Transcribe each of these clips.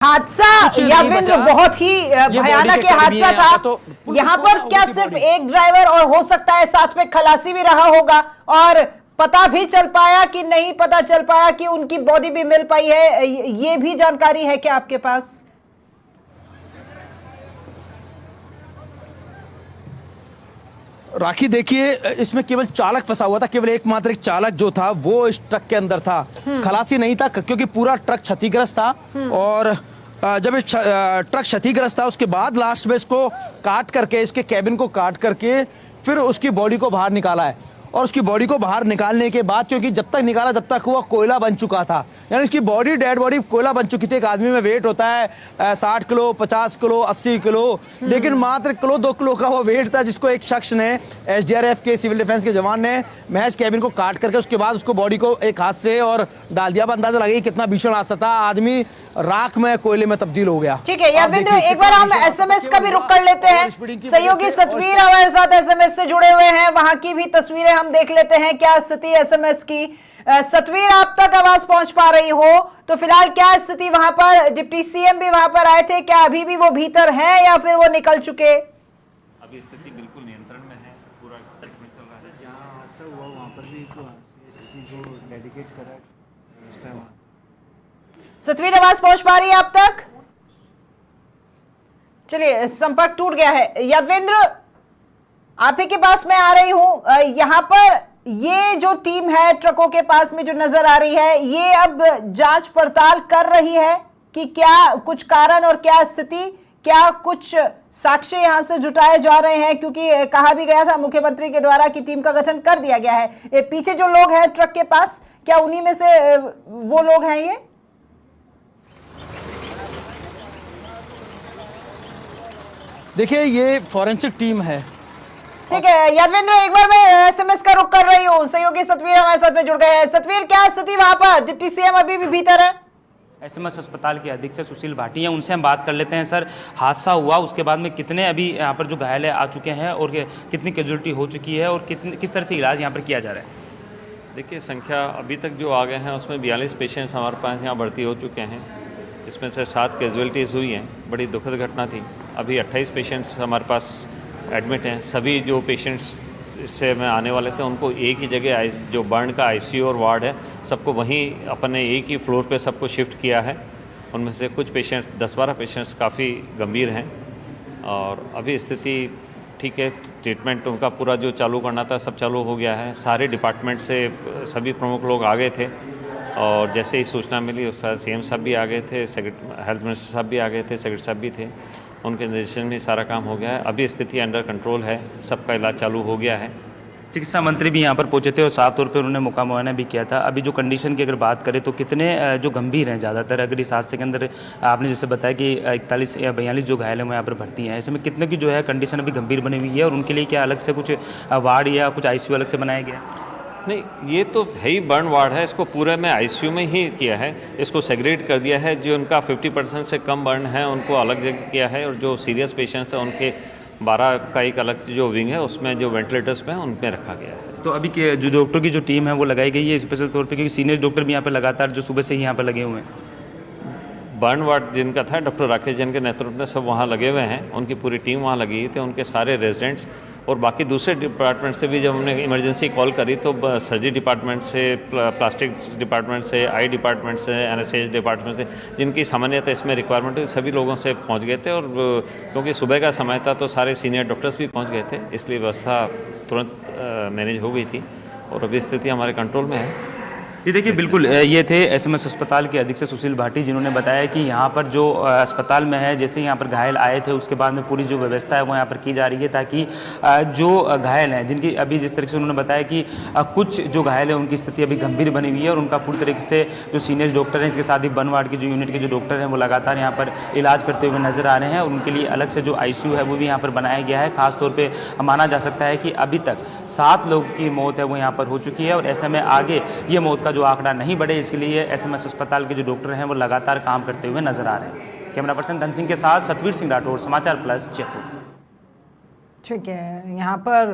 हादसा यादवेंद्र बहुत ही भयानक हादसा था। तो यहाँ पर क्या सिर्फ एक ड्राइवर और हो सकता है साथ में खलासी भी रहा होगा, और पता भी चल पाया कि नहीं पता चल पाया कि उनकी बॉडी भी मिल पाई है, ये भी जानकारी है क्या आपके पास? राखी देखिए, इसमें केवल चालक फंसा हुआ था, केवल एकमात्र एक चालक जो था वो इस ट्रक के अंदर था, खलासी नहीं था क्योंकि पूरा ट्रक क्षतिग्रस्त था। और जब इस ट्रक क्षतिग्रस्त था उसके बाद लास्ट में इसको काट करके, इसके कैबिन को काट करके फिर उसकी बॉडी को बाहर निकाला है। और उसकी बॉडी को बाहर निकालने के बाद, क्योंकि जब तक निकाला जब तक वो कोयला बन चुका था, यानी इसकी बॉडी, डेड बॉडी कोयला बन चुकी थी। एक आदमी में वेट होता है 60 किलो, 50 किलो, 80 किलो, लेकिन मात्र किलो 2 किलो का वो वेट था, जिसको एक शख्स ने, एसडीआरएफ के सिविल डिफेंस के जवान ने महज कैबिन को काट करके उसके बाद उसको बॉडी को एक हाथ से और डाल दिया। अंदाजा लगे कितना भीषण हादसा था, आदमी राख में, कोयले में तब्दील हो गया। ठीक है यादवेंद्र, एक बार हम एसएमएस का भी रुख कर लेते हैं। सहयोगी सतवीर हमारे साथ एसएमएस से जुड़े हुए हैं, वहां की भी तस्वीरें हम देख लेते हैं। क्या स्थिति एसएमएस की? सतवीर, आप तक आवाज पहुंच पा रही हो तो फिलहाल क्या स्थिति वहां पर? डिप्टी सीएम भी वहां पर आए थे, क्या अभी भी वो भीतर हैं या फिर वो निकल चुके? अभी स्थिति बिल्कुल नियंत्रण में है, पूरा ट्रीटमेंट चल रहा है। यहाँ हादसा हुआ वहाँ पर भी जो डेडिकेट करा उस टाइम। सतवीर, आवाज पहुंच पा रही है आप तक? चलिए, संपर्क टूट गया है। यादवेंद्र, आप ही के पास मैं आ रही हूं। यहां पर ये जो टीम है ट्रकों के पास में जो नजर आ रही है, ये अब जांच पड़ताल कर रही है कि क्या कुछ कारण और क्या स्थिति, क्या कुछ साक्ष्य यहां से जुटाए जा रहे हैं, क्योंकि कहा भी गया था मुख्यमंत्री के द्वारा कि टीम का गठन कर दिया गया है। पीछे जो लोग हैं ट्रक के पास, क्या उन्हीं में से वो लोग हैं ये? देखिए, ये फॉरेंसिक टीम है। ठीक है यादवेंद्र, एक बार मैं एसएमएस का रुख कर रही हूँ। सहयोगी सतवीर हमारे साथ में जुड़ गए हैं। सतवीर, क्या स्थिति वहां पर? डिप्टी सीएम अभी भी भीतर है? एसएमएस अस्पताल के अधीक्षक सुशील भाटी हैं, उनसे हम बात कर लेते हैं। सर, हादसा हुआ उसके बाद में कितने अभी यहाँ पर जो घायल आ चुके हैं और कितनी कैजुअलिटी हो चुकी है और किस तरह से इलाज यहाँ पर किया जा रहा है? देखिए, संख्या अभी तक जो आ गए हैं उसमें 42 पेशेंट्स हमारे पास यहाँ भर्ती हो चुके हैं। इसमें से 7 कैजुअलिटीज़ हुई हैं। बड़ी दुखद घटना थी। अभी 28 पेशेंट्स हमारे पास एडमिट हैं। सभी जो पेशेंट्स इससे में आने वाले थे उनको एक ही जगह जो बर्न का आईसीयू और वार्ड है, सबको वहीं अपने एक ही फ्लोर पे सबको शिफ्ट किया है। उनमें से कुछ पेशेंट्स, 10-12 पेशेंट्स काफ़ी गंभीर हैं और अभी स्थिति ठीक है। ट्रीटमेंट उनका पूरा जो चालू करना था सब चालू हो गया है। सारे डिपार्टमेंट से सभी प्रमुख लोग आ गए थे और जैसे ही सूचना मिली उसका सीएम साहब भी आ गए थे, हेल्थ मिनिस्टर साहब भी आ गए थे, सेक्रेटरी साहब भी थे, उनके निर्देशन में सारा काम हो गया है। अभी स्थिति अंडर कंट्रोल है, सबका इलाज चालू हो गया है। चिकित्सा मंत्री भी यहाँ पर पहुंचे थे और साफ तौर पे उन्होंने मौका मुआयना भी किया था। अभी जो कंडीशन की अगर बात करें तो कितने जो गंभीर हैं ज़्यादातर, अगर इस हादसे के अंदर आपने जैसे बताया कि 41 या 42 जो घायल हैं वो यहाँ पर भर्ती हैं, ऐसे में कितने की जो है कंडीशन अभी गंभीर बनी हुई है और उनके लिए क्या अलग से कुछ वार्ड या कुछ आईसीयू अलग से बनाया गया है? नहीं, ये तो है ही बर्न वार्ड है, इसको पूरे में आईसीयू में ही किया है। इसको सेग्रेगेट कर दिया है। जो उनका 50% से कम बर्न है उनको अलग जगह किया है और जो सीरियस पेशेंट्स हैं उनके 12 का एक अलग जो विंग है उसमें जो वेंटिलेटर्स में उनमें रखा गया है। तो अभी के जो डॉक्टर की जो टीम है वो लगाई गई है स्पेशल तौर पे, क्योंकि सीनियर डॉक्टर भी यहाँ पर लगातार जो सुबह से ही यहाँ पर लगे हुए हैं। बर्न वार्ड जिनका था, डॉक्टर राकेश जैन के नेतृत्व में सब वहाँ लगे हुए हैं, उनकी पूरी टीम वहाँ लगी थी। उनके सारे रेजिडेंट्स और बाकी दूसरे डिपार्टमेंट से भी जब हमने इमरजेंसी कॉल करी तो सर्जरी डिपार्टमेंट से, प्लास्टिक डिपार्टमेंट से, आई डिपार्टमेंट से, एनएसएच डिपार्टमेंट से, जिनकी सामान्यतः इसमें रिक्वायरमेंट है, सभी लोगों से पहुंच गए थे। और क्योंकि सुबह का समय था तो सारे सीनियर डॉक्टर्स भी पहुंच गए थे, इसलिए व्यवस्था तुरंत मैनेज हो गई थी और अभी स्थिति हमारे कंट्रोल में है। जी देखिए, बिल्कुल ये थे एसएमएस अस्पताल के अधीक्षक सुशील भाटी, जिन्होंने बताया कि यहाँ पर जो अस्पताल में है, जैसे यहाँ पर घायल आए थे उसके बाद में पूरी जो व्यवस्था है वो यहाँ पर की जा रही है, ताकि जो घायल हैं, जिनकी अभी जिस तरीके से उन्होंने बताया कि कुछ जो घायल है उनकी स्थिति अभी गंभीर बनी हुई है और उनका पूरी तरीके से जो सीनियर डॉक्टर हैं, इसके साथ ही बर्न वार्ड की जो यूनिट के जो डॉक्टर हैं वो लगातार यहाँ पर इलाज करते हुए नजर आ रहे हैं और उनके लिए अलग से जो आईसीयू है वो भी यहाँ पर बनाया गया है। खासतौर पर माना जा सकता है कि अभी तक 7 लोगों की मौत है वो यहाँ पर हो चुकी है और ऐसे में आगे ये मौत का जो आंकड़ा नहीं बढ़े, इसके लिए एसएमएस अस्पताल के जो डॉक्टर हैं वो लगातार काम करते हुए नजर आ रहे हैं। कैमरा पर्सन धन सिंह के साथ सतवीर सिंह राठौर, समाचार प्लस, जयपुर। ठीक है, यहाँ पर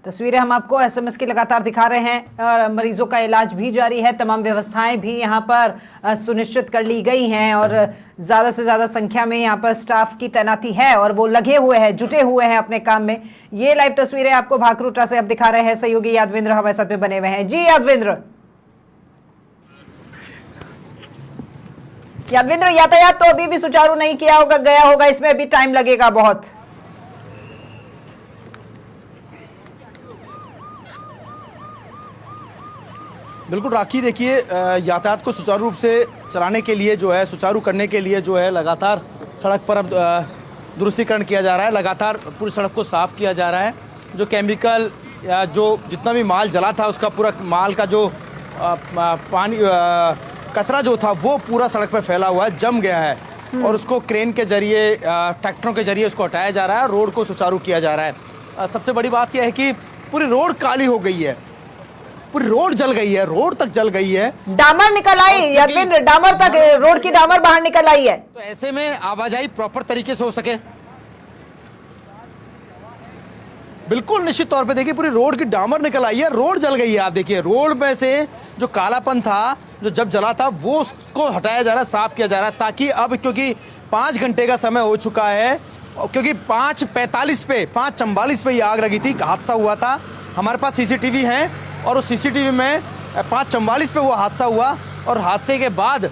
तस्वीरें हम आपको एसएमएस की लगातार दिखा रहे हैं और मरीजों का इलाज भी जारी है। तमाम व्यवस्थाएं भी यहां पर सुनिश्चित कर ली गई हैं और ज़्यादा से ज़्यादा संख्या में यहां पर स्टाफ की तैनाती है और वो लगे हुए हैं, जुटे हुए हैं अपने काम में। ये लाइव तस्वीरें आपको भाकरूटा से अब दिखा रहे हैं सहयोगी यादवेंद्र हमारे साथ में बने हुए हैं। जी यादवेंद्र, यातायात तो अभी भी सुचारू नहीं गया होगा, इसमें अभी टाइम लगेगा बहुत। बिल्कुल राखी, देखिए यातायात को सुचारू रूप से चलाने के लिए जो है, सुचारू करने के लिए जो है लगातार सड़क पर अब दुरुस्तीकरण किया जा रहा है। लगातार पूरी सड़क को साफ किया जा रहा है। जो केमिकल या जो जितना भी माल जला था उसका पूरा माल का जो पानी कचरा जो था वो पूरा सड़क पर फैला हुआ है, जम गया है और उसको क्रेन के जरिए, ट्रैक्टरों के जरिए उसको हटाया जा रहा है, रोड को सुचारू किया जा रहा है। सबसे बड़ी बात यह है कि पूरी रोड काली हो गई है, पूरी रोड जल गई है, रोड तक जल गई है, डामर निकल आई यादवेंद्र, डामर तक, रोड की डामर बाहर निकल आई है। तो ऐसे में आवाजाही प्रॉपर तरीके से हो सके, बिल्कुल निश्चित तौर पे देखिए पूरी रोड की डामर निकल आई है, रोड जल गई है। आप देखिए रोड में से जो कालापन था, जो जब जला था, वो उसको हटाया जा रहा है, साफ किया जा रहा है, ताकि अब क्योंकि 5 घंटे का समय हो चुका है, क्योंकि 5:45 पे 5:44 पे ये आग लगी थी, हादसा हुआ था। हमारे पास सीसीटीवी हैं और उस सीसीटीवी में 5:44 पे वो हादसा हुआ और हादसे के बाद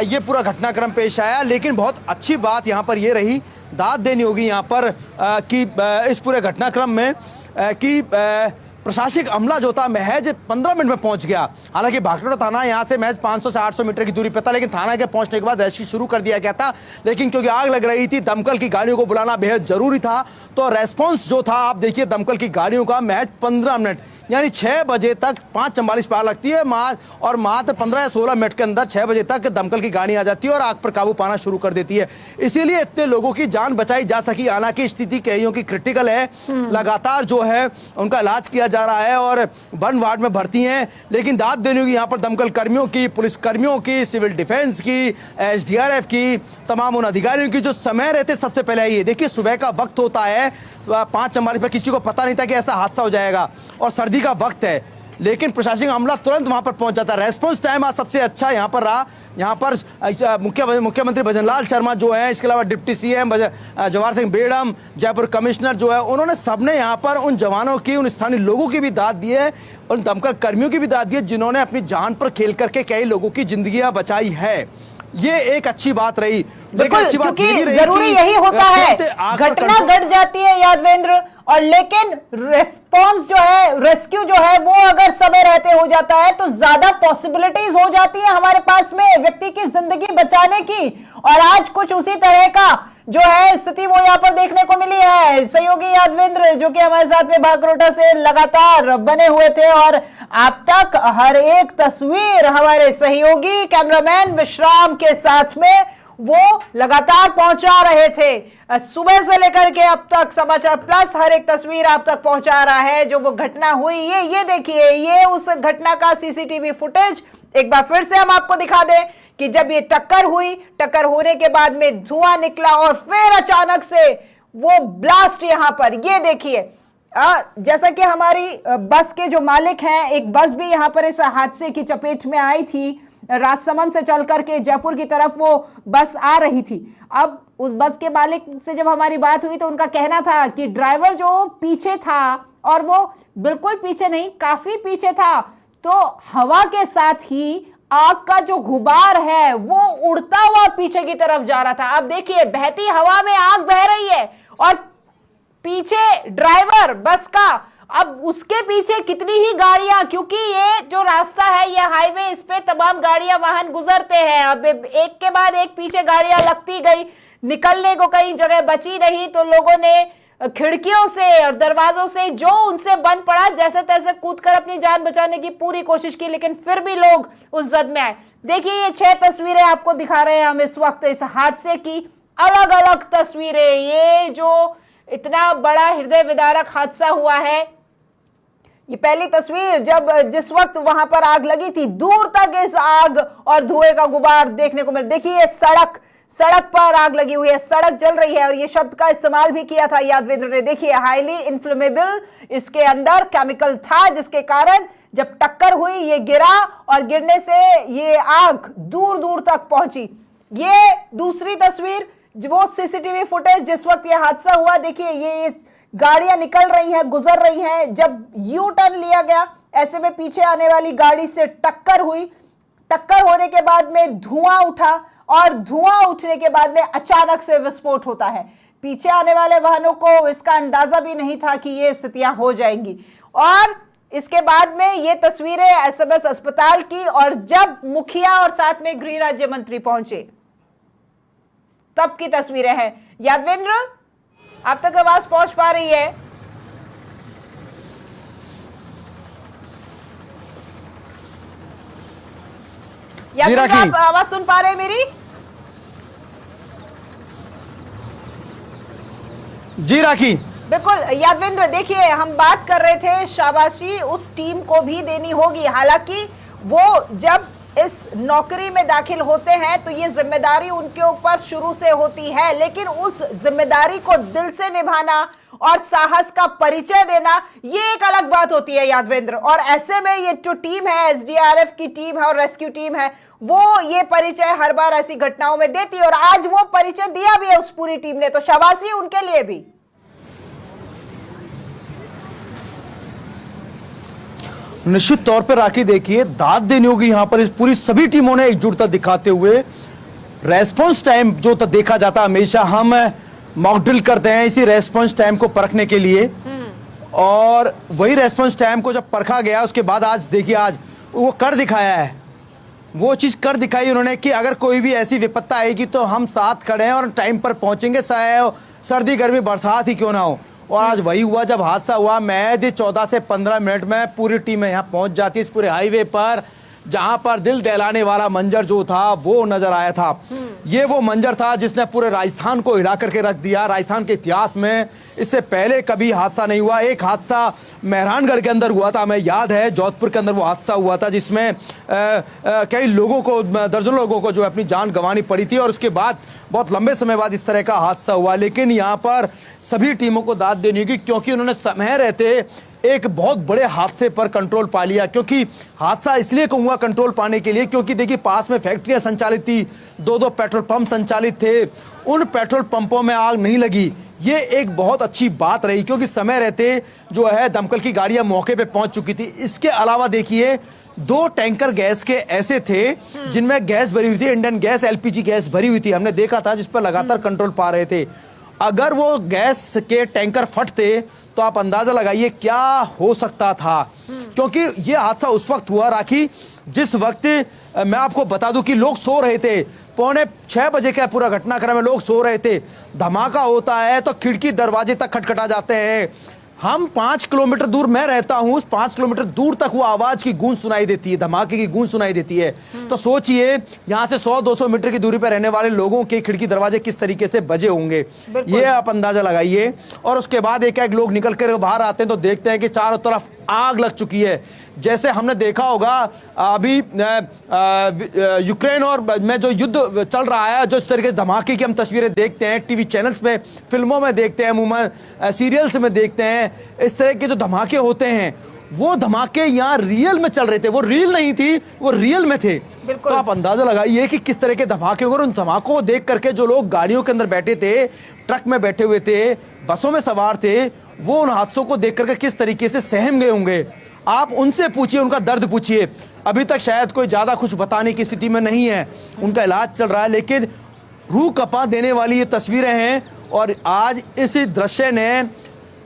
ये पूरा घटनाक्रम पेश आया। लेकिन बहुत अच्छी बात यहाँ पर ये रही, दाद देनी होगी यहाँ पर कि इस पूरे घटनाक्रम में कि प्रशासनिक अमला जो था महज 15 मिनट में पहुंच गया। हालांकि भाकरोटा थाना यहाँ से महज 500 से 800 मीटर की दूरी पर था, लेकिन थाना के पहुंचने के बाद रेस्क्यू शुरू कर दिया गया था। लेकिन क्योंकि आग लग रही थी, दमकल की गाड़ियों को बुलाना बेहद जरूरी था, तो रेस्पॉन्स जो था, आप देखिए दमकल की गाड़ियों का महज 15 मिनट, यानी 6 बजे तक 5:44 पे आग लगती है और मात्र 15 या 16 मिनट के अंदर 6 बजे तक दमकल की गाड़ी आ जाती है और आग पर काबू पाना शुरू कर देती है। इसीलिए इतने लोगों की जान बचाई जा सकी। हालांकि स्थिति कईयों की क्रिटिकल है, लगातार जो है उनका इलाज किया जा रहा है और बर्न वार्ड में भर्ती हैं। लेकिन दाद देनी होगी यहाँ पर दमकल कर्मियों की, पुलिस कर्मियों की, सिविल डिफेंस की, SDRF की, तमाम उन अधिकारियों की जो समय रहते सबसे पहले ये देखिए सुबह का वक्त होता है, 5:44 पे किसी को पता नहीं था कि ऐसा हादसा हो जाएगा और सर्दी का वक्त है, लेकिन प्रशासनिक अमला तुरंत वहां पर पहुंच जाता है। रेस्पॉन्स टाइम आज सबसे अच्छा यहाँ पर रहा। यहाँ पर मुख्यमंत्री भजनलाल शर्मा जो है, इसके अलावा deputy CM Jawahar Singh Bedam, Jaipur commissioner जो है, उन्होंने सबने यहाँ पर उन जवानों की, उन स्थानीय लोगों की भी दाद दी है, उन दमकल कर्मियों की भी दाद दी है जिन्होंने अपनी जान पर खेल करके कई लोगों की जिंदगियां बचाई है। ये एक अच्छी बात रही। बिल्कुल, क्योंकि जरूरी यही होता है, घटना घट जाती है यादवेंद्र, और लेकिन रेस्पॉन्स जो है, रेस्क्यू जो है, वो अगर समय रहते हो जाता है तो ज्यादा पॉसिबिलिटीज हो जाती है हमारे पास में व्यक्ति की जिंदगी बचाने की। और आज कुछ उसी तरह का जो है स्थिति वो यहाँ पर देखने को मिली है। सहयोगी यादवेंद्र जो कि हमारे साथ में भाकरोटा से लगातार बने हुए थे और आप तक हर एक तस्वीर हमारे सहयोगी कैमरामैन विश्राम के साथ में वो लगातार पहुंचा रहे थे। सुबह से लेकर के अब तक समाचार प्लस हर एक तस्वीर आप तक पहुंचा रहा है जो वो घटना हुई। ये देखिए, ये उस घटना का सीसीटीवी फुटेज एक बार फिर से हम आपको दिखा दें कि जब ये टक्कर हुई, टक्कर होने के बाद में धुआं निकला और फिर अचानक से वो ब्लास्ट यहां पर, ये देखिए। जैसा कि हमारी बस के जो मालिक हैं, एक बस भी यहां पर इस हादसे की चपेट में आई थी। राजसमंद से चल करके जयपुर की तरफ वो बस आ रही थी। अब उस बस के मालिक से जब हमारी बात हुई तो उनका कहना था कि ड्राइवर जो पीछे था, और वो बिल्कुल पीछे नहीं, काफी पीछे था, तो हवा के साथ ही आग का जो गुबार है वो उड़ता हुआ पीछे की तरफ जा रहा था। अब देखिए, बहती हवा में आग बह रही है और पीछे ड्राइवर बस का, अब उसके पीछे कितनी ही गाड़ियां, क्योंकि ये जो रास्ता है, ये हाईवे, इस पे तमाम गाड़ियां, वाहन गुजरते हैं। अब एक के बाद एक पीछे गाड़ियां लगती गई, निकलने को कहीं जगह बची नहीं, तो लोगों ने खिड़कियों से और दरवाजों से जो उनसे बन पड़ा, जैसे तैसे कूदकर अपनी जान बचाने की पूरी कोशिश की, लेकिन फिर भी लोग उस जद में आए। देखिए, ये 6 तस्वीरें आपको दिखा रहे हैं हम इस वक्त इस हादसे की, अलग अलग तस्वीरें। ये जो इतना बड़ा हृदय विदारक हादसा हुआ है, ये पहली तस्वीर जिस वक्त वहां पर आग लगी थी, दूर तक इस आग और धुएं का गुबार देखने को मिला। देखिए, सड़क सड़क पर आग लगी हुई है, सड़क जल रही है, और ये शब्द का इस्तेमाल भी किया था यादवेंद्र ने। देखिए, हाईली इन्फ्लेमेबल इसके अंदर केमिकल था, जिसके कारण जब टक्कर हुई ये गिरा, और गिरने से ये आग दूर दूर तक पहुंची। ये दूसरी तस्वीर, वो सीसीटीवी फुटेज जिस वक्त ये हादसा हुआ। देखिए, ये गाड़ियां निकल रही हैं, गुजर रही हैं। जब यू टर्न लिया गया, ऐसे में पीछे आने वाली गाड़ी से टक्कर हुई। टक्कर होने के बाद में धुआं उठा, और धुआं उठने के बाद में अचानक से विस्फोट होता है। पीछे आने वाले वाहनों को इसका अंदाजा भी नहीं था कि ये स्थितियां हो जाएंगी। और इसके बाद में ये तस्वीरें एसएमएस अस्पताल की, और जब मुखिया और साथ में गृह राज्य मंत्री पहुंचे तब की तस्वीरें हैं। यादवेंद्र, आप तक आवाज पहुंच पा रही है? यादवेंद्र, आप आवाज सुन पा रहे हैं मेरी? जी राखी, बिल्कुल यादवेंद्र, देखिए, हम बात कर रहे थे शाबाशी उस टीम को भी देनी होगी। हालांकि वो जब इस नौकरी में दाखिल होते हैं तो ये जिम्मेदारी उनके ऊपर शुरू से होती है, लेकिन उस जिम्मेदारी को दिल से निभाना और साहस का परिचय देना, ये एक अलग बात होती है यादवेंद्र। और ऐसे में ये जो टीम है, एसडीआरएफ की टीम है और रेस्क्यू टीम है, वो ये परिचय हर बार ऐसी घटनाओं में देती है, और आज वो परिचय दिया भी है उस पूरी टीम ने, तो शाबाशी उनके लिए भी। निश्चित तौर पर राखी, देखिए, दाद देनी होगी यहां पर इस पूरी सभी टीमों ने एकजुटता दिखाते हुए। रेस्पॉन्स टाइम जो तो देखा जाता, हमेशा हम मॉक ड्रिल करते हैं इसी रेस्पॉन्स टाइम को परखने के लिए, और वही रेस्पॉन्स टाइम को जब परखा गया उसके बाद आज देखिए, आज वो कर दिखाया है, वो चीज कर दिखाई उन्होंने कि अगर कोई भी ऐसी विपत्ता आएगी तो हम साथ खड़े हैं और टाइम पर पहुंचेंगे, चाहे सर्दी गर्मी बरसात ही क्यों ना हो। और आज वही हुआ। जब हादसा हुआ, महज 14 से 15 मिनट में पूरी टीम यहाँ पहुंच जाती है इस पूरे हाईवे पर, जहां पर दिल दहलाने वाला मंजर जो था वो नजर आया था। ये वो मंजर था जिसने पूरे राजस्थान को हिला करके रख दिया। राजस्थान के इतिहास में इससे पहले कभी हादसा नहीं हुआ। एक हादसा मेहरानगढ़ के अंदर हुआ था, हमें याद है, जोधपुर के अंदर वो हादसा हुआ था जिसमें कई लोगों को, दर्जनों लोगों को जो अपनी जान गंवानी पड़ी थी, और उसके बाद बहुत लंबे समय बाद इस तरह का हादसा हुआ। लेकिन यहाँ पर सभी टीमों को दाद देनी होगी, क्योंकि उन्होंने समय रहते एक बहुत बड़े हादसे पर कंट्रोल पा लिया। क्योंकि हादसा इसलिए कहूँगा कंट्रोल पाने के लिए, क्योंकि देखिए, पास में फैक्ट्रियां संचालित थी, दो पेट्रोल पंप संचालित थे, उन पेट्रोल पंपों में आग नहीं लगी। ये एक बहुत अच्छी बात रही, क्योंकि समय रहते जो है दमकल की गाड़ियां मौके पे पहुंच चुकी थी। इसके अलावा देखिए, 2 टैंकर गैस के ऐसे थे जिनमें गैस भरी हुई थी, इंडियन गैस, एलपीजी गैस भरी हुई थी, हमने देखा था, जिस पर लगातार कंट्रोल पा रहे थे। अगर वो गैस के टैंकर फटते तो आप अंदाजा लगाइए क्या हो सकता था। क्योंकि ये हादसा उस वक्त हुआ राखी जिस वक्त मैं आपको बता दूं कि लोग सो रहे थे। 5:45 बजे का पूरा घटनाक्रम में लोग सो रहे थे। धमाका होता है तो खिड़की दरवाजे तक खटखटा जाते हैं। हम 5 किलोमीटर दूर, मैं रहता हूं, उस 5 किलोमीटर दूर तक वो आवाज की गूंज सुनाई देती है, धमाके की गूंज सुनाई देती है। तो सोचिए, यहां से 100-200 मीटर की दूरी पर रहने वाले लोगों के खिड़की दरवाजे किस तरीके से बजे होंगे, ये आप अंदाजा लगाइए। और उसके बाद एक एक लोग निकल कर बाहर आते हैं तो देखते हैं कि चारों तरफ आग लग चुकी है। जैसे हमने देखा होगा अभी यूक्रेन और में जो युद्ध चल रहा है, जो इस तरीके से धमाके की हम तस्वीरें देखते हैं टीवी चैनल्स में, फिल्मों में देखते हैं, अमूमन सीरियल्स में देखते हैं, इस तरह के जो धमाके होते हैं, वो धमाके यहाँ रियल में चल रहे थे। वो रील नहीं थी, वो रियल में थे। तो आप अंदाजा लगाइए कि किस तरह के धमाके होंगे। और उन धमाकों को देख करके जो लोग गाड़ियों के अंदर बैठे थे, ट्रक में बैठे हुए थे, बसों में सवार थे, वो उन हादसों को देख करके किस तरीके से सहम गए होंगे। आप उनसे पूछिए, उनका दर्द पूछिए। अभी तक शायद कोई ज्यादा कुछ बताने की स्थिति में नहीं है, उनका इलाज चल रहा है, लेकिन रूह कपा देने वाली ये तस्वीरें हैं। और आज इस दृश्य ने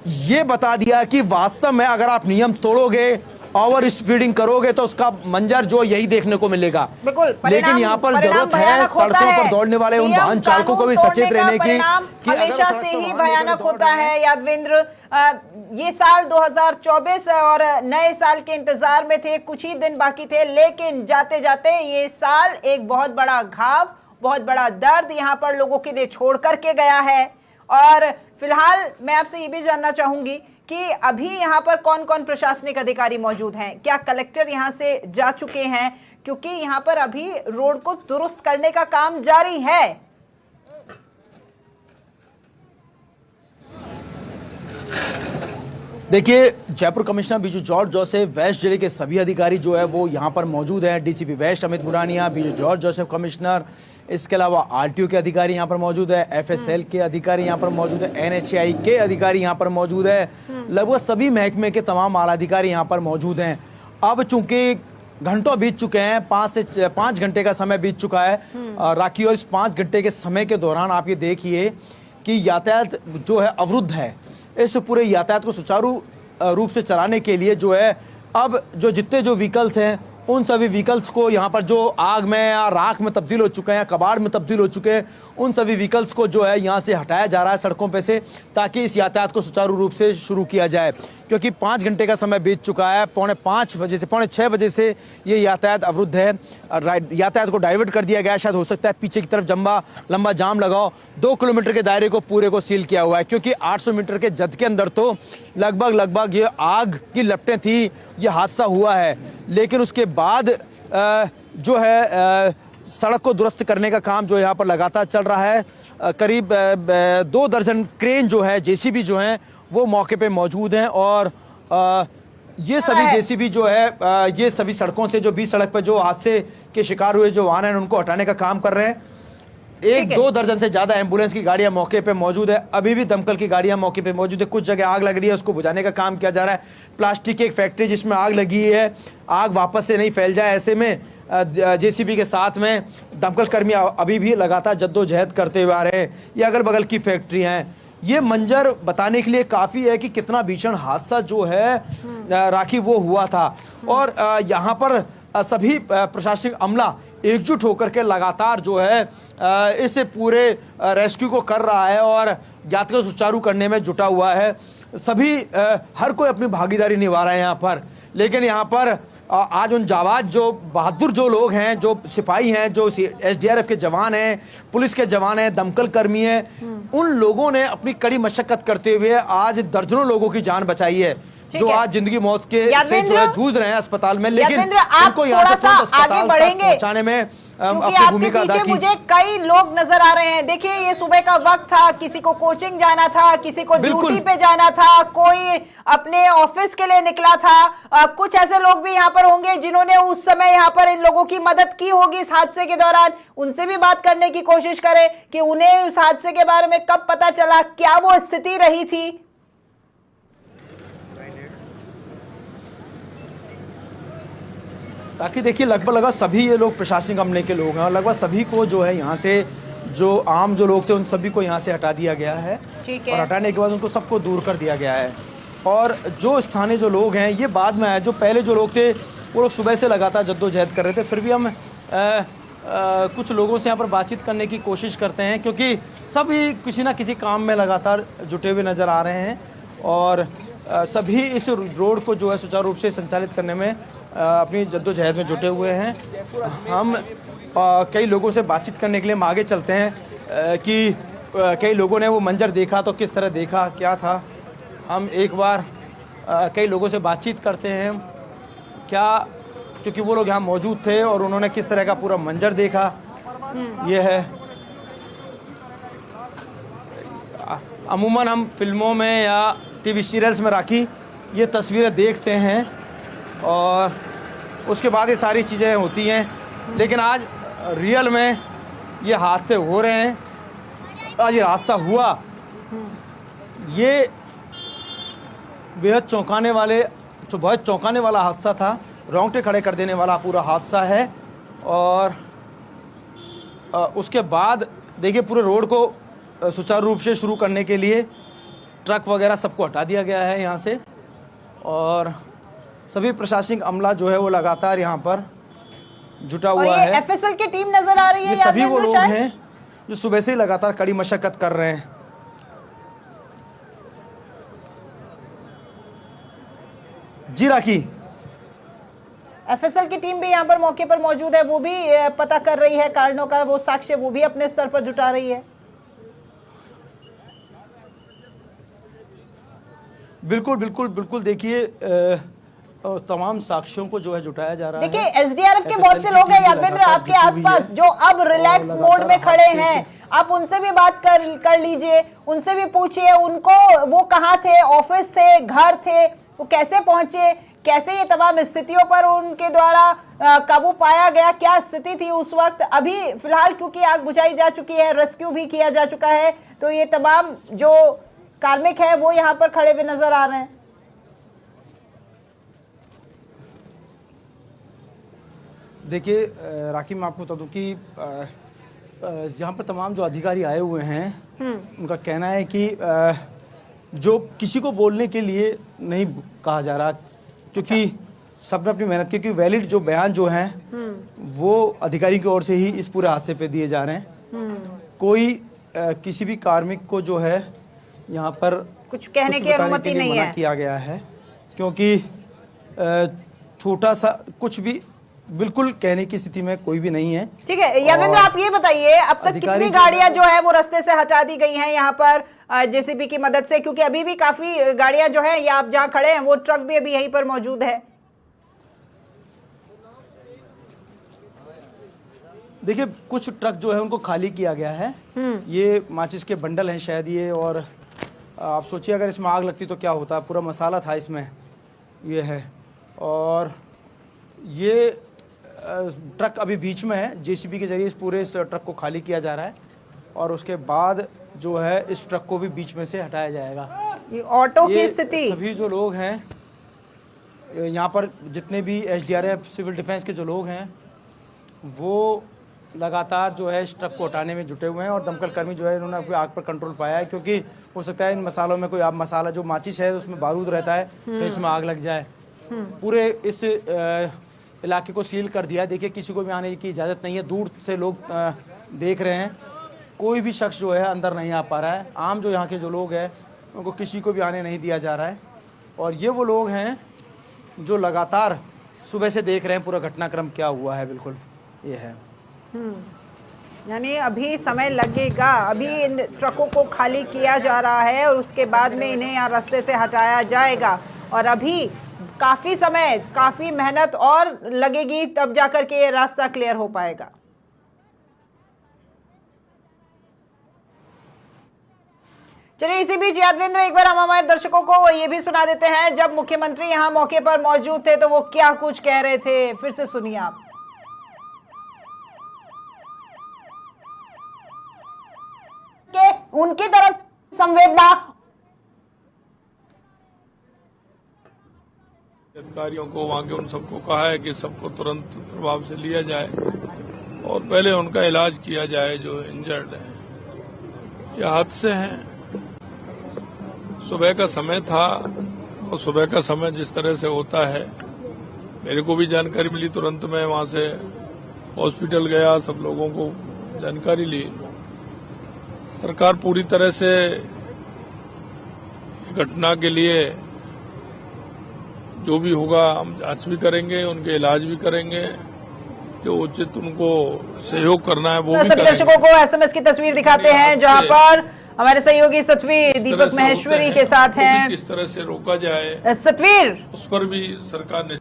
ये बता दिया कि वास्तव में अगर आप नियम तोड़ोगे, ओवर स्पीडिंग करोगे, तो उसका मंजर जो यही देखने को मिलेगा। बिल्कुल। लेकिन यहाँ पर जरूरत है सड़कों पर दौड़ने वाले उन वाहन चालकों को भी सचेत रहने की कि हमेशा से ही भयानक होता है यादवेंद्र। ये साल 2024 और नए साल के इंतजार में थे, कुछ ही दिन बाकी थे, लेकिन जाते जाते ये साल एक बहुत बड़ा घाव, बहुत बड़ा दर्द यहाँ पर लोगों के लिए छोड़ करके गया है। और फिलहाल मैं आपसे ये भी जानना चाहूंगी कि अभी यहाँ पर कौन कौन प्रशासनिक अधिकारी मौजूद हैं? क्या कलेक्टर यहाँ से जा चुके हैं? क्योंकि यहाँ पर अभी रोड को दुरुस्त करने का काम जारी है। देखिए, Jaipur commissioner Biju George Joseph, west जिले के सभी अधिकारी जो है वो यहाँ पर मौजूद हैं। DCP west Amit Burania, Biju George Joseph commissioner, इसके अलावा आरटीओ के अधिकारी यहाँ पर मौजूद है, एफएसएल के अधिकारी यहाँ पर मौजूद है, एनएचएआई के अधिकारी यहाँ पर मौजूद है, लगभग सभी महकमे के तमाम आला अधिकारी यहाँ पर मौजूद हैं। अब चूंकि घंटों बीत चुके हैं, 5 घंटे का समय बीत चुका है राखी, और इस 5 घंटे के समय के दौरान आप ये देखिए कि यातायात जो है अवरुद्ध है। इस पूरे यातायात को सुचारू रूप से चलाने के लिए जो है अब जो जितने जो व्हीकल्स हैं उन सभी व्हीकल्स को यहाँ पर जो आग में या राख में तब्दील हो चुके हैं, कबाड़ में तब्दील हो चुके हैं, उन सभी व्हीकल्स को जो है यहाँ से हटाया जा रहा है सड़कों पे से, ताकि इस यातायात को सुचारू रूप से शुरू किया जाए। क्योंकि 5 घंटे का समय बीत चुका है, पौने 6 बजे से ये यातायात अवरुद्ध है। यातायात को डाइवर्ट कर दिया गया, शायद हो सकता है पीछे की तरफ लंबा जाम लगाओ। 2 किलोमीटर के दायरे को पूरे को सील किया हुआ है, क्योंकि 800 मीटर के जद के अंदर तो लगभग ये आग की लपटें थी, ये हादसा हुआ है। लेकिन उसके बाद जो है सड़क को दुरुस्त करने का काम जो यहाँ पर लगातार चल रहा है। करीब 2 दर्जन क्रेन जो है, जेसीबी जो हैं, वो मौके पे मौजूद हैं, और ये सभी जेसीबी जो है ये सभी सड़कों से जो 20 सड़क पर जो हादसे के शिकार हुए जो वाहन हैं उनको हटाने का काम कर रहे हैं। 1-2 दर्जन से ज़्यादा एम्बुलेंस की गाड़ियां मौके पे मौजूद है, अभी भी दमकल की गाड़ियां मौके पे मौजूद है। कुछ जगह आग लग रही है, उसको बुझाने का काम किया जा रहा है। प्लास्टिक की एक फैक्ट्री जिसमें आग लगी है, आग वापस से नहीं फैल जाए, ऐसे में जेसीबी के साथ में दमकल कर्मी अभी भी लगातार जद्दोजहद करते हुए आ रहे हैं। ये अगल बगल की फैक्ट्री हैं। ये मंजर बताने के लिए काफ़ी है कि कितना भीषण हादसा जो है राखी वो हुआ था। और यहाँ पर सभी प्रशासनिक अमला एकजुट होकर के लगातार जो है इस पूरे रेस्क्यू को कर रहा है और यातायात को सुचारू करने में जुटा हुआ है। सभी हर कोई अपनी भागीदारी निभा रहे हैं यहाँ पर। लेकिन यहाँ पर आज उन जाबाज जो बहादुर जो लोग हैं, जो सिपाही हैं, जो एसडीआरएफ के जवान हैं, पुलिस के जवान हैं, दमकल कर्मी हैं, उन लोगों ने अपनी कड़ी मशक्कत करते हुए आज दर्जनों लोगों की जान बचाई है, जो आज जिंदगी मौत के से जो है जूझ रहे हैं अस्पताल में। लेकिन उनको यहाँ से अस्पताल तक पहुंचाने में अपनी भूमिका अदा की। मुझे कई लोग नजर आ रहे हैं। देखिए, ये सुबह का वक्त था, किसी को कोचिंग जाना था, किसी को ड्यूटी पे जाना था, कोई अपने ऑफिस के लिए निकला था। कुछ ऐसे लोग भी यहाँ पर होंगे जिन्होंने उस समय यहाँ पर इन लोगों की मदद की होगी इस हादसे के दौरान। उनसे भी बात करने की कोशिश करें कि उन्हें उस हादसे के बारे में कब पता चला, क्या वो स्थिति रही थी। ताकि देखिए, लगभग सभी ये लोग प्रशासनिक अमले के लोग हैं और लगभग सभी को जो है यहाँ से जो आम जो लोग थे उन सभी को यहाँ से हटा दिया गया है। और हटाने के बाद उनको सबको दूर कर दिया गया है। और जो स्थानीय जो लोग हैं ये बाद में आए, जो पहले जो लोग थे वो लोग सुबह से लगातार जद्दोजहद कर रहे थे। फिर भी हम कुछ लोगों से यहाँ पर बातचीत करने की कोशिश करते हैं, क्योंकि सभी किसी ना किसी काम में लगातार जुटे हुए नज़र आ रहे हैं और सभी इस रोड को जो है सुचारू रूप से संचालित करने में अपनी जद्दोजहद में जुटे हुए हैं। हम कई लोगों से बातचीत करने के लिए हम आगे चलते हैं कि कई लोगों ने वो मंजर देखा तो किस तरह देखा, क्या था। हम एक बार कई लोगों से बातचीत करते हैं, क्या, क्योंकि वो लोग यहाँ मौजूद थे और उन्होंने किस तरह का पूरा मंजर देखा। ये है, अमूमन हम फिल्मों में या टीवी सीरियल्स में राखी ये तस्वीरें देखते हैं और उसके बाद ये सारी चीज़ें होती हैं, लेकिन आज रियल में ये हादसे हो रहे हैं। आज ये हादसा हुआ, ये बेहद चौंकाने वाले, जो बहुत चौंकाने वाला हादसा था, रोंगटे खड़े कर देने वाला पूरा हादसा है। और उसके बाद देखिए, पूरे रोड को सुचारू रूप से शुरू करने के लिए ट्रक वगैरह सबको हटा दिया गया है यहाँ से और सभी प्रशासनिक अमला जो है वो लगातार यहाँ पर जुटा हुआ है। एफएसएल की टीम नजर आ रही है। ये सभी वो लोग हैं जो सुबह से ही लगातार कड़ी मशक्कत कर रहे हैं। जी राखी, एफएसएल की टीम भी यहाँ पर मौके पर मौजूद है, वो भी पता कर रही है कारणों का, वो साक्ष्य वो भी अपने स्तर पर जुटा रही है। बिल्कुल बिल्कुल बिल्कुल। देखिए, तमाम साक्ष्यों को जो है जुटाया जा रहा है। देखिए, एसडीआरएफ के बहुत से लोग हैं यादवेंद्र आपके आसपास जो अब रिलैक्स मोड में खड़े हैं, आप उनसे भी बात कर लीजिए, उनसे भी पूछिए उनको वो कहाँ थे, ऑफिस थे, घर थे, वो कैसे पहुंचे, कैसे ये तमाम स्थितियों पर उनके द्वारा काबू पाया गया, क्या स्थिति थी उस वक्त। अभी फिलहाल क्योंकि आग बुझाई जा चुकी है, रेस्क्यू भी किया जा चुका है, तो ये तमाम जो कार्मिक है वो यहाँ पर खड़े हुए नजर आ रहे हैं। देखिए राखी, मैं आपको बता दूं कि यहाँ पर तमाम जो अधिकारी आए हुए हैं उनका कहना है कि जो किसी को बोलने के लिए नहीं कहा जा रहा, क्योंकि सबने अपनी मेहनत की, क्योंकि वैलिड जो बयान जो हैं वो अधिकारी की ओर से ही इस पूरे हादसे पे दिए जा रहे हैं। कोई किसी भी कार्मिक को जो है यहाँ पर कुछ कहने की अनुमति नहीं है, किया गया है, क्योंकि छोटा सा कुछ भी बिल्कुल कहने की स्थिति में कोई भी नहीं है। ठीक है यादवेंद्र, आप ये बताइए अब तक कितनी गाड़ियां जो है वो रास्ते से हटा दी गई हैं यहाँ पर जेसीबी की मदद से, क्योंकि अभी भी काफी गाड़ियां जो है, या आप जहां खड़े हैं वो ट्रक भी अभी यहीं पर मौजूद है। देखिए कुछ ट्रक जो है उनको खाली किया गया है, ये माचिस के बंडल हैं शायद ये, और आप सोचिए अगर इसमें आग लगती तो क्या होता, पूरा मसाला था इसमें, ये है। और ये ट्रक अभी बीच में है, जेसीबी के जरिए इस पूरे इस ट्रक को खाली किया जा रहा है, और उसके बाद जो है इस ट्रक को भी बीच में से हटाया जाएगा। ये ऑटो की स्थिति, सभी जो लोग हैं यहाँ पर, जितने भी एसडीआरएफ सिविल डिफेंस के जो लोग हैं वो लगातार जो है इस ट्रक को हटाने में जुटे हुए हैं, और दमकल कर्मी जो है इन्होंने अपनी आग पर कंट्रोल पाया है, क्योंकि हो सकता है इन मसालों में कोई आप मसाला जो माचिस है उसमें बारूद रहता है, तो इसमें आग लग जाए। पूरे इस इलाके को सील कर दिया है। देखिए किसी को भी आने की इजाज़त नहीं है, दूर से लोग देख रहे हैं, कोई भी शख्स जो है अंदर नहीं आ पा रहा है। आम जो यहाँ के जो लोग हैं उनको किसी को भी आने नहीं दिया जा रहा है, और ये वो लोग हैं जो लगातार सुबह से देख रहे हैं पूरा घटनाक्रम क्या हुआ है। बिल्कुल ये है, यानी अभी समय लगेगा, अभी इन ट्रकों को खाली किया जा रहा है और उसके बाद में इन्हें यहाँ रास्ते से हटाया जाएगा, और अभी काफ़ी समय, काफ़ी मेहनत और लगेगी, तब जाकर के ये रास्ता क्लियर हो पाएगा। चलिए इसी बीच यादवेंद्र, एक बार हम हमारे दर्शकों को ये भी सुना देते हैं, जब मुख्यमंत्री यहाँ मौके पर मौजूद थे तो वो क्या कुछ कह रहे थे, फिर से सुनिए आप। कि उनकी तरफ संवेदना, अधिकारियों को वहाँ के उन सबको कहा है कि सबको तुरंत प्रभाव से लिया जाए और पहले उनका इलाज किया जाए जो इंजर्ड है। ये हादसे हैं, सुबह का समय था, और सुबह का समय जिस तरह से होता है, मेरे को भी जानकारी मिली, तुरंत मैं वहाँ से हॉस्पिटल गया, सब लोगों को जानकारी ली। सरकार पूरी तरह से घटना के लिए जो भी होगा हम जांच भी करेंगे, उनके इलाज भी करेंगे, जो उचित उनको सहयोग करना है वो भी सभी दर्शकों को एसएमएस की तस्वीर दिखाते हैं जहां पर हमारे सहयोगी सतवीर दीपक महेश्वरी के साथ हैं। किस तरह से रोका जाए सतवीर, उस पर भी सरकार ने।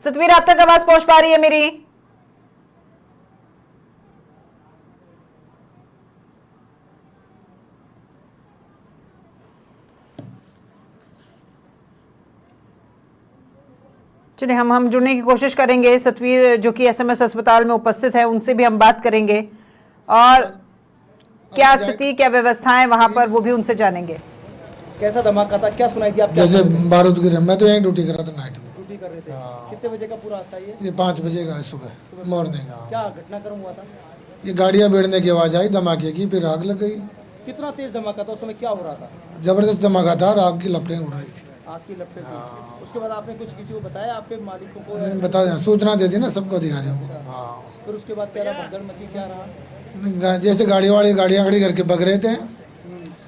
सतवीर, आप तक आवाज पहुंच पा रही है मेरी? चलिए हम जुड़ने की कोशिश करेंगे। सतवीर जो कि एसएमएस अस्पताल में उपस्थित है, उनसे भी हम बात करेंगे और क्या स्थिति, क्या व्यवस्थाएं वहां पर, वो भी उनसे जानेंगे। कैसा धमाका था, क्या सुनाई दिया? जैसे बारूद गिरे। मैं तो यहीं ड्यूटी कर रहा था, नाइट में ड्यूटी कर रहे थे। कितने बजे का पूरा हादसा ये? 5 बजे का है सुबह मॉर्निंग। क्या घटनाक्रम हुआ था? ये गाड़ियाँ बेड़ने की आवाज़ आई धमाके की, फिर आग लग गई। कितना तेज धमाका था, उस समय क्या हो रहा था? जबरदस्त धमाका था और आग की लपटें उड़ रही थी। आग की लपटें थी। उसके बाद आपने कुछ किसी को बताया, आपके मालिकों को? बता दें, सूचना दे दी ना सबको, अधिकारियों को। हाँ, फिर उसके बाद क्या रहा, भगदड़ मची, क्या रहा? जैसे गाड़ियाँ खड़ी करके भग रहे थे,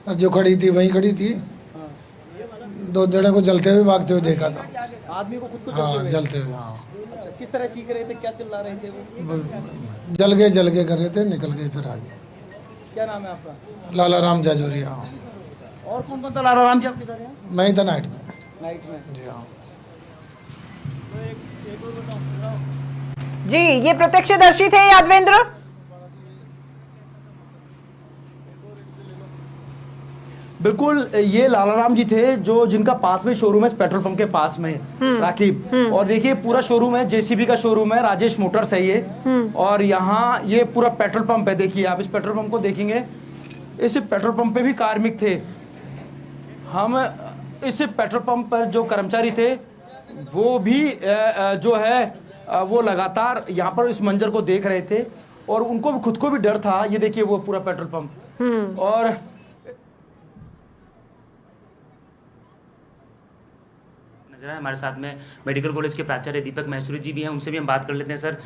और जो खड़ी थी वहीं खड़ी थी। 2 जने को जलते हुए भागते हुए देखा था। आदमी को खुद को हाँ, जलते हुए। हाँ, किस तरह चीख रहे थे, क्या चिल्ला रहे थे वो? जल गए कर रहे थे, निकल गए फिर आगे। क्या नाम है आपका? लाला राम जाजोरिया। और कौन कौन था? लाला राम जी आपके साथ हैं? मैं ही था नाइट में। नाइट में जी हाँ। जी, ये प्रत्यक्षदर्शी थे यादवेंद्र। बिल्कुल, ये लालाराम जी थे जो जिनका पास में शोरूम है, इस पेट्रोल पंप के पास में राकीब। और देखिए पूरा शोरूम है, जेसीबी का शोरूम है, राजेश मोटर्स है ये। और यहाँ ये पूरा पेट्रोल पंप है। देखिए आप इस पेट्रोल पंप को देखेंगे, इस पेट्रोल पंप पे भी कार्मिक थे। हम इस पेट्रोल पंप पर जो कर्मचारी थे वो भी जो है वो लगातार यहाँ पर इस मंजर को देख रहे थे और उनको भी खुद को भी डर था। ये देखिए वो पूरा पेट्रोल पंप। और हमारे साथ में मेडिकल कॉलेज के प्राचार्य दीपक महेश्वरी जी भी हैं, उनसे भी हम बात कर लेते हैं। सर,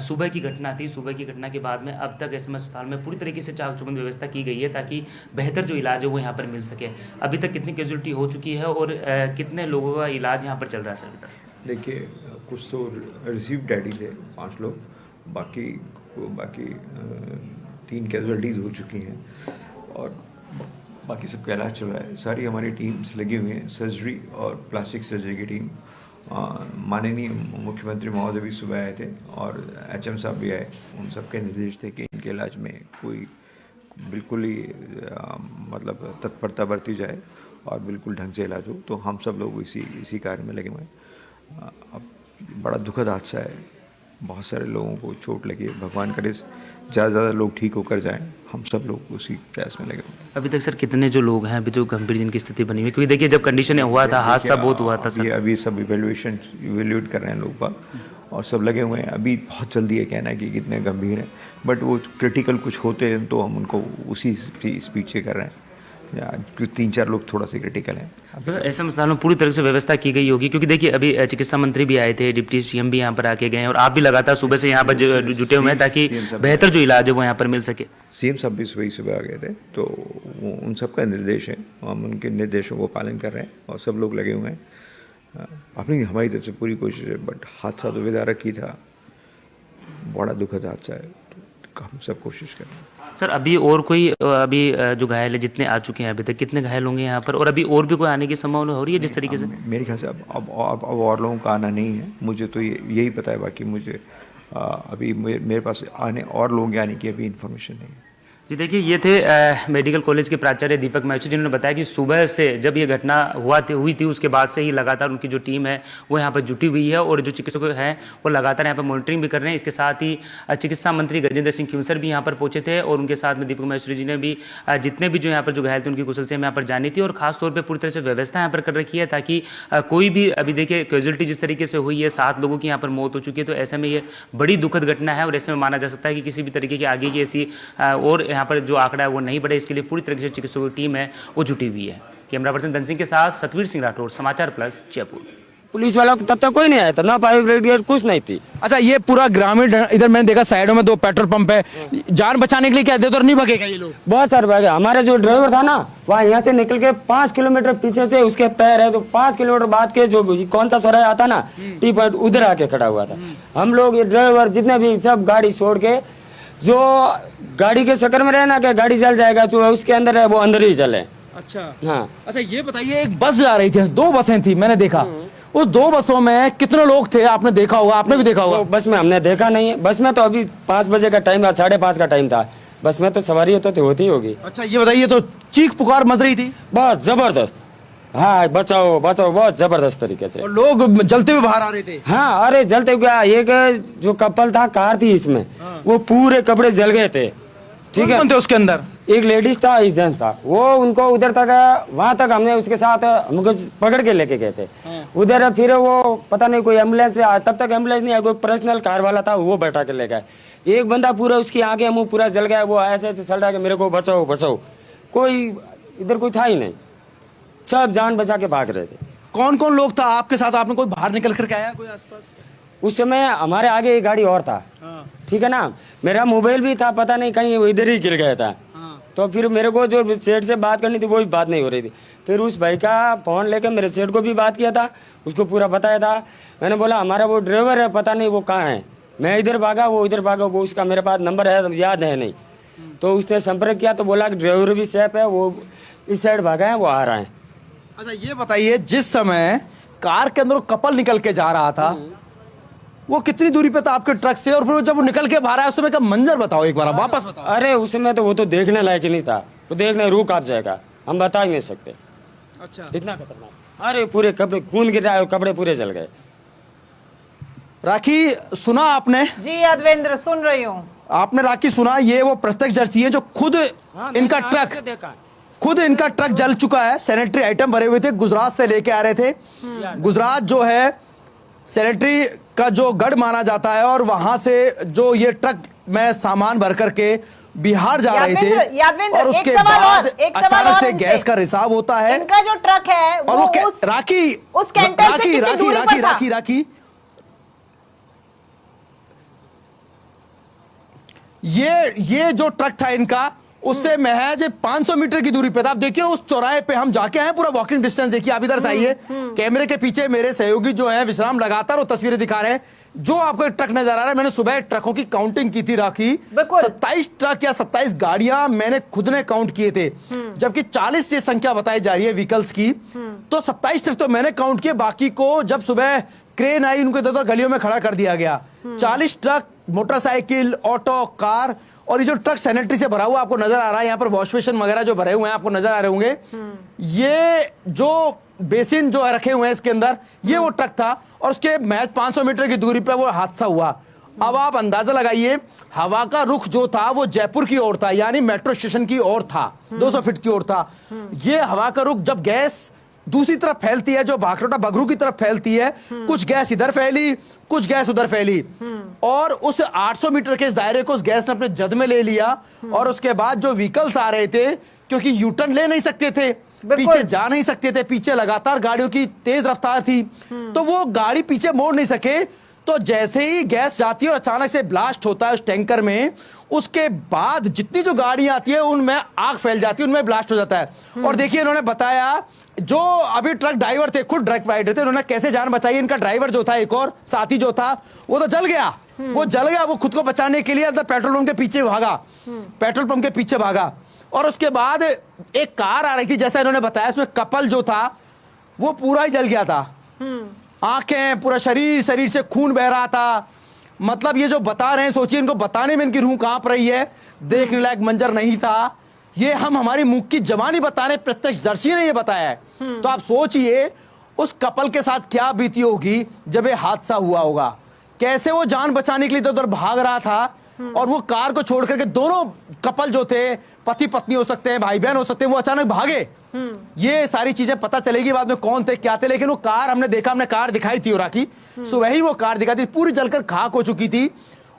सुबह की घटना थी, सुबह की घटना के बाद में अब तक एसएमएस अस्पताल में पूरी तरीके से चाक चौबंद व्यवस्था की गई है ताकि बेहतर जो इलाज है वो यहाँ पर मिल सके। अभी तक कितनी कैजुअलिटी हो चुकी है और कितने लोगों का इलाज यहाँ पर चल रहा है सर? देखिए, कुछ तो रिसीव डैडी थे 5 लोग, बाकी 3 कैजुअलिटीज़ हो चुकी हैं और बाकी सबका इलाज चल रहा है। सारी हमारी टीम्स लगी हुई हैं, सर्जरी और प्लास्टिक सर्जरी की टीम। माननीय मुख्यमंत्री महोदय भी सुबह आए थे और एचएम साहब भी आए। उन सबके निर्देश थे कि इनके इलाज में कोई बिल्कुल ही मतलब तत्परता बरती जाए और बिल्कुल ढंग से इलाज हो। तो हम सब लोग इसी कार्य में लगे हुए हैं। अब बड़ा दुखद हादसा है, बहुत सारे लोगों को चोट लगी है। भगवान करे ज़्यादा से ज़्यादा लोग ठीक होकर जाएं, हम सब लोग उसी प्रयास में लगे हुए हैं। अभी तक सर कितने जो लोग हैं अभी जो गंभीर जिनकी स्थिति बनी हुई? क्योंकि देखिए जब कंडीशन हुआ था, हादसा बहुत हुआ था सर। अभी सब इवेल्यूएट कर रहे हैं लोग बाग और सब लगे हुए हैं। अभी बहुत जल्दी है कहना कि कितने गंभीर हैं, बट वो क्रिटिकल कुछ होते हैं तो हम उनको उसी स्पीड से कर रहे हैं। 3-4 लोग थोड़ा सा क्रिटिकल हैं। तो ऐसे अस्पताल में पूरी तरह से व्यवस्था की गई होगी, क्योंकि देखिए अभी चिकित्सा मंत्री भी आए थे, डिप्टी सीएम भी यहाँ पर आके गए हैं और आप भी लगातार सुबह से यहाँ पर जुटे हुए हैं ताकि बेहतर जो इलाज है वो यहाँ पर मिल सके। सीएम साहब भी सुबह आ गए थे, तो उन सबका निर्देश है, हम उनके निर्देशों को पालन कर रहे हैं और सब लोग लगे हुए हैं। अपनी हमारी तरफ से पूरी कोशिश है, बट हादसा तो विदारक ही था, बड़ा दुखद हादसा है, तो हम सब कोशिश कर रहे हैं। सर, अभी और कोई अभी जो घायल है जितने आ चुके हैं अभी तक, कितने घायल होंगे यहाँ पर और अभी और भी कोई आने की संभावना हो रही है जिस तरीके से? मेरे ख्याल से अब और लोगों का आना नहीं है, मुझे तो यही पता है। बाकी मुझे अभी मेरे पास और लोगों के आने की अभी इन्फॉर्मेशन नहीं है। जी देखिए, ये थे मेडिकल कॉलेज के प्राचार्य दीपक महेश्वरी, जिन्होंने बताया कि सुबह से जब ये घटना हुई थी उसके बाद से ही लगातार उनकी जो टीम है वो यहाँ पर जुटी हुई है और जो चिकित्सक हैं वो लगातार यहाँ पर मॉनिटरिंग भी कर रहे हैं। इसके साथ ही चिकित्सा मंत्री गजेंद्र सिंह खींवसर भी यहाँ पर पहुंचे थे और उनके साथ में दीपक महेश्वरी जी ने भी जितने भी जो यहाँ पर जो घायल थे उनकी कुशल से यहाँ पर जानी थी और खासतौर पर पूरी तरह से व्यवस्था यहाँ पर कर रखी है ताकि कोई भी, अभी देखिए कैजुअलिटी जिस तरीके से हुई है, 7 लोगों की यहाँ पर मौत हो चुकी है, तो ऐसे में ये बड़ी दुखद घटना है और ऐसे में माना जा सकता है कि किसी भी तरीके की आगे की ऐसी और यहाँ पर जो आंकड़ा है वो नहीं बढ़े। इसके लिए पूरी तरीके से चिकित्सकों की टीम है वो जुटी हुई है। कैमरा पर्सन धन सिंह के साथ सतवीर सिंह राठौर, समाचार प्लस, जयपुर। पुलिस वालों को तब तक कोई नहीं आया था, ना फायर ब्रिगेड कुछ नहीं थी। अच्छा, ये पूरा ग्रामीण, इधर मैंने देखा साइडों में 2 पेट्रोल पंप है, जान बचाने के लिए क्या देते और नहीं भगेगा ये लोग? बहुत सारे भागे। हमारे जो ड्राइवर था ना, वहाँ यहाँ से निकल के 5 किलोमीटर पीछे से उसके पैर है, तो 5 किलोमीटर बाद के जो कौन सा चौराहा आता ना, टी पॉइंट, उधर आके खड़ा हुआ था। हम लोग ये ड्राइवर जितने भी सब गाड़ी छोड़ के, जो गाड़ी के चक्कर में रहे ना कि गाड़ी जल जाएगा, जो उसके अंदर है वो अंदर ही जले। अच्छा हाँ। अच्छा, ये बताइए, एक बस जा रही थी, 2 बसें थी, मैंने देखा उस 2 बसों में कितने लोग थे? आपने देखा होगा, आपने भी देखा होगा। तो बस में हमने देखा नहीं है। बस में तो अभी 5 बजे का टाइम था, 5:30 का टाइम था। बस में तो सवारी तो होती होगी। अच्छा, ये बताइए, तो चीख पुकार मच रही थी बहुत जबरदस्त। हाँ, बचाओ बचाओ, बहुत जबरदस्त तरीके से। और लोग जलते हुए बाहर आ रहे थे। हाँ, अरे जलते हुए। एक जो कपल था, कार थी इसमें, वो पूरे कपड़े जल गए थे। ठीक है, थे उसके अंदर? एक लेडीज था, एक जेंट्स था। वो उनको उधर तक, वहां तक हमने उसके साथ हमको पकड़ के लेके गए थे उधर। फिर वो पता नहीं कोई एम्बुलेंस, तब तक एम्बुलेंस नहीं आया, कोई पर्सनल कार वाला था, वो बैठा के ले गए। एक बंदा पूरा, उसकी आंखें मुंह पूरा जल गया, वो ऐसे ऐसे चल रहा है कि मेरे को बचाओ बचाओ। कोई इधर कोई था ही नहीं, सब जान बचा के भाग रहे थे। कौन कौन लोग था आपके साथ? आपने कोई बाहर निकल करके आया, कोई आसपास? उस समय हमारे आगे एक गाड़ी और था। ठीक है ना, मेरा मोबाइल भी था, पता नहीं कहीं इधर ही गिर गया था। तो फिर मेरे को जो सेठ से बात करनी थी वो भी बात नहीं हो रही थी। फिर उस भाई का फोन लेकर मेरे सेठ को भी बात किया था, उसको पूरा बताया था। मैंने बोला हमारा वो ड्राइवर है, पता नहीं वो कहाँ है। मैं इधर भागा, वो इधर भागा, वो उसका मेरे पास नंबर है, याद है नहीं। तो उसने संपर्क किया तो बोला कि ड्राइवर भी सेफ है, वो इस साइड भागा है, वो आ रहा है। अच्छा, ये बताइए, जिस समय कार के अंदर कपल निकल के जा रहा था, वो कितनी दूरी पे था आपके ट्रक से? और फिर जब वो निकल के बाहर आया उस समय का मंजर बताओ एक बार, वापस बताओ। अरे उस समय तो वो तो देखने लायक ही नहीं था, वो देखने रूह कांप जाएगा। हम बता ही नहीं सकते। अच्छा, इतना खतरनाक। अरे पूरे कपड़े खून गिर रहा है, कपड़े पूरे जल गए। राखी सुना आपने? जी यादवेंद्र, सुन रही हूँ। आपने राखी सुना? ये वो प्रत्यक्षदर्शी है जो खुद इनका ट्रक, देखा। खुद इनका ट्रक जल चुका है। सैनिटरी आइटम भरे हुए थे, गुजरात से लेके आ रहे थे। गुजरात जो है सैनिटरी का जो गढ़ माना जाता है, और वहां से जो ये ट्रक में सामान भर करके बिहार जा रहे थे, यादवेंद्र, और उसके एक सवाल बाद और अचानक से उनसे। गैस का रिसाव होता है। इनका जो ट्रक है और वो वो राखी उस कैंटर से कितनी दूरी पर था? राखी ये जो ट्रक था इनका, उससे महज 500 मीटर की दूरी पे था। आप देखिए उस चौराहे पे हम जाके आए, पूरा वॉकिंग डिस्टेंस देखिए। आप इधर से आइए, कैमरे के पीछे मेरे सहयोगी जो है विश्राम लगातार वो तस्वीरें दिखा रहे हैं। जो आपको एक ट्रक नजर आ रहा है, मैंने सुबह ट्रकों की काउंटिंग की थी राखी, 27 ट्रक या 27 गाड़ियां मैंने खुद ने काउंट किए थे, जबकि 40 से संख्या बताई जा रही है व्हीकल्स की। तो 27 ट्रक तो मैंने काउंट किए, बाकी को जब सुबह क्रेन आई उनको इधर गलियों में खड़ा कर दिया गया। 40 ट्रक, मोटरसाइकिल, ऑटो, कार, और ये जो ट्रक सैनिटरी से भरा हुआ आपको नजर आ रहा है, यहाँ पर वॉश बेसिन वगैरह जो भरे हुए हैं आपको नजर आ रहे होंगे। ये जो बेसिन जो रखे हुए हैं इसके अंदर, ये वो ट्रक था, और उसके महज 500 मीटर की दूरी पर वो हादसा हुआ। अब आप अंदाजा लगाइए, हवा का रुख जो था वो जयपुर की ओर था, यानी मेट्रो स्टेशन की ओर था, 200 फीट की ओर था। ये हवा का रुख जब गैस दूसरी तरफ फैलती है, जो भाखरोटा बगरू की तरफ फैलती है, कुछ गैस इधर फैली, कुछ गैस उधर फैली, और उस 800 मीटर के इस दायरे को उस गैस ने अपने जद में ले लिया। और उसके बाद जो व्हीकल्स आ रहे थे, क्योंकि यूटर्न ले नहीं सकते थे, पीछे जा नहीं सकते थे, पीछे लगातार गाड़ियों की तेज रफ्तार थी, तो वो गाड़ी पीछे मोड़ नहीं सके। तो जैसे ही गैस जाती है और अचानक से ब्लास्ट होता है उस टैंकर में, उसके बाद जितनी जो गाड़ियां आती है उनमें आग फैल जाती है, उनमें ब्लास्ट हो जाता है। और देखिए इन्होंने बताया, जो अभी ट्रक ड्राइवर थे, खुद ट्रक राइडर थे, उन्होंने कैसे जान बचाई। इनका ड्राइवर जो था, एक और साथी जो था, वो तो जल गया। वो जल गया, वो खुद को बचाने के लिए अंदर पेट्रोल पंप के पीछे भागा, पेट्रोल पंप के पीछे भागा। और उसके बाद एक कार आ रही थी, जैसा इन्होंने बताया, उसमें कपल जो था वो पूरा ही जल गया था। आंखें, पूरा शरीर से खून बह रहा था। मतलब ये जो बता रहे हैं, सोचिए इनको बताने में इनकी रूह कांप रही है। देखने लायक मंजर नहीं था ये, हम हमारी मुख की जबानी बता रहे, प्रत्यक्षदर्शी ने ये बताया है। तो आप सोचिए उस कपल के साथ क्या बीती होगी जब ये हादसा हुआ होगा, कैसे वो जान बचाने के लिए उधर भाग रहा था, और वो कार को छोड़ करके दोनों कपल जो थे, पति पत्नी हो सकते हैं, भाई बहन हो सकते हैं, वो अचानक भागे। ये सारी चीजें पता चलेगी बाद में कौन थे क्या थे, लेकिन वो कार हमने देखा, हमने कार दिखाई थी राखी, सुबह ही वो कार दिखाई थी, पूरी जलकर खाक हो चुकी थी।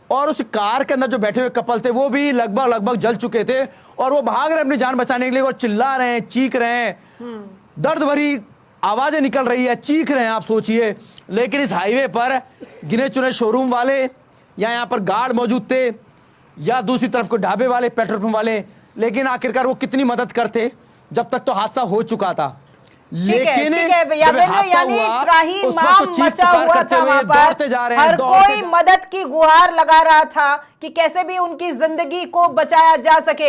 और उस कार के अंदर जो बैठे हुए कपल थे वो भी लगभग जल चुके थे, और वो भाग रहे अपनी जान बचाने के लिए। वो चिल्ला रहे हैं, चीख रहे हैं, दर्द भरी आवाजें निकल रही है, चीख रहे हैं, आप सोचिए। लेकिन इस हाईवे पर गिने चुने शोरूम वाले, या यहाँ पर गार्ड मौजूद थे, या दूसरी तरफ को ढाबे वाले, पेट्रोल पंप वाले, लेकिन आखिरकार वो कितनी मदद करते जब तक तो हादसा हो चुका था। लेकिन यानी त्राही-माम मचा हुआ था वहां पर, हर कोई मदद की गुहार लगा रहा था कि कैसे भी उनकी जिंदगी को बचाया जा सके।